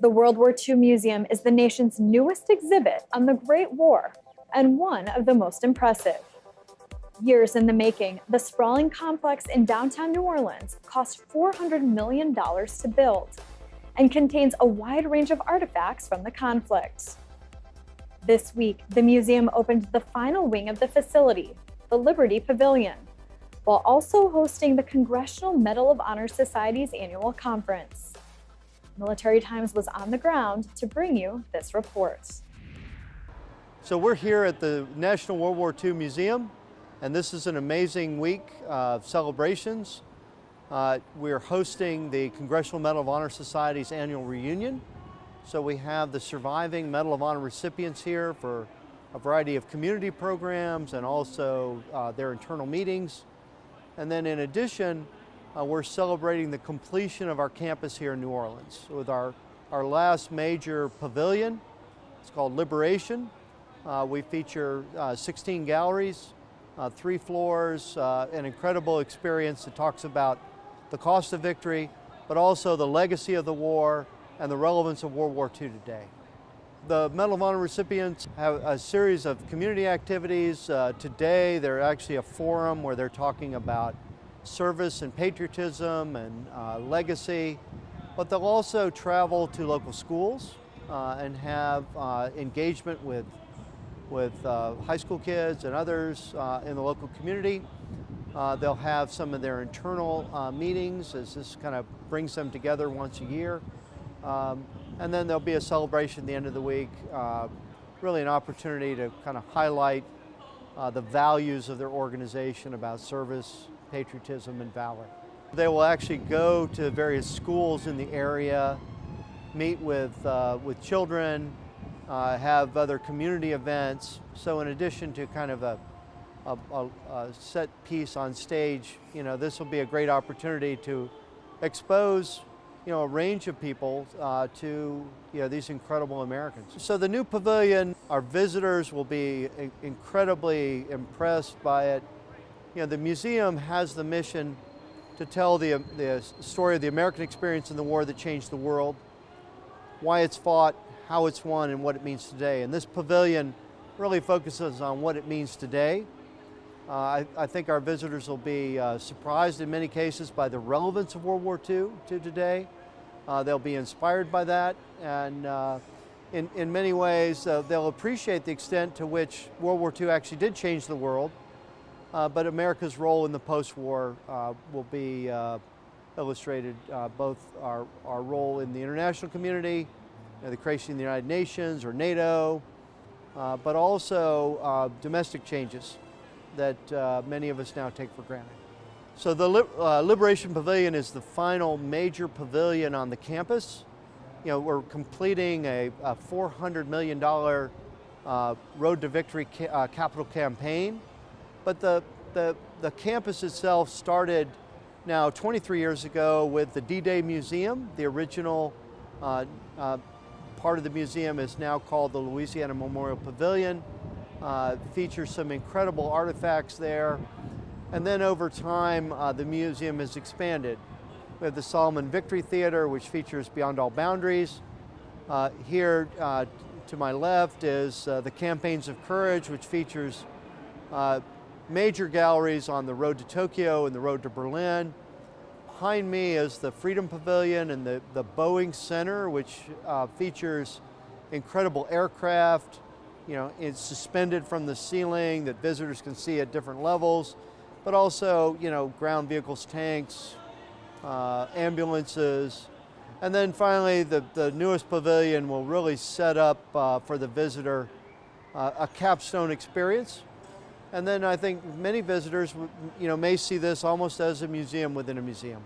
The World War II Museum is the nation's newest exhibit on the Great War and one of the most impressive. Years in the making, the sprawling complex in downtown New Orleans cost $400 million to build and contains a wide range of artifacts from the conflict. This week, the museum opened the final wing of the facility, the Liberty Pavilion, while also hosting the Congressional Medal of Honor Society's annual conference. Military Times was on the ground to bring you this report. So we're here at the National World War II Museum, and this is an amazing week of celebrations. We're hosting the Congressional Medal of Honor Society's annual reunion. So we have the surviving Medal of Honor recipients here for a variety of community programs and also their internal meetings. And then in addition, we're celebrating the completion of our campus here in New Orleans with our last major pavilion. It's called Liberation. We feature 16 galleries, 3 floors, an incredible experience that talks about the cost of victory, but also the legacy of the war and the relevance of World War II today. The Medal of Honor recipients have a series of community activities. Today, they're actually a forum where they're talking about service and patriotism and legacy, but they'll also travel to local schools and have engagement with high school kids and others in the local community. They'll have some of their internal meetings as this kind of brings them together once a year. And then there'll be a celebration at the end of the week, really an opportunity to kind of highlight the values of their organization about service, patriotism, and valor. They will actually go to various schools in the area, meet with children, have other community events. So in addition to kind of a set piece on stage, this will be a great opportunity to expose a range of people to these incredible Americans. So the new pavilion, our visitors will be incredibly impressed by it. The museum has the mission to tell the story of the American experience in the war that changed the world, why it's fought, how it's won, and what it means today. And this pavilion really focuses on what it means today. I think our visitors will be surprised in many cases by the relevance of World War II to today. They'll be inspired by that, and in many ways they'll appreciate the extent to which World War II actually did change the world, but America's role in the post-war will be illustrated, both our role in the international community, the creation of the United Nations or NATO, but also domestic changes that many of us now take for granted. So the Liberation Pavilion is the final major pavilion on the campus. We're completing a $400 million Road to Victory capital campaign, but the campus itself started now 23 years ago with the D-Day Museum. The original part of the museum is now called the Louisiana Memorial Pavilion. Features some incredible artifacts there. And then over time, the museum has expanded. We have the Solomon Victory Theater, which features Beyond All Boundaries. Here to my left is the Campaigns of Courage, which features major galleries on the road to Tokyo and the road to Berlin. Behind me is the Freedom Pavilion and the Boeing Center, which features incredible aircraft. It's suspended from the ceiling that visitors can see at different levels, but also, ground vehicles, tanks, ambulances. And then finally, the newest pavilion will really set up for the visitor a capstone experience. And then I think many visitors, may see this almost as a museum within a museum.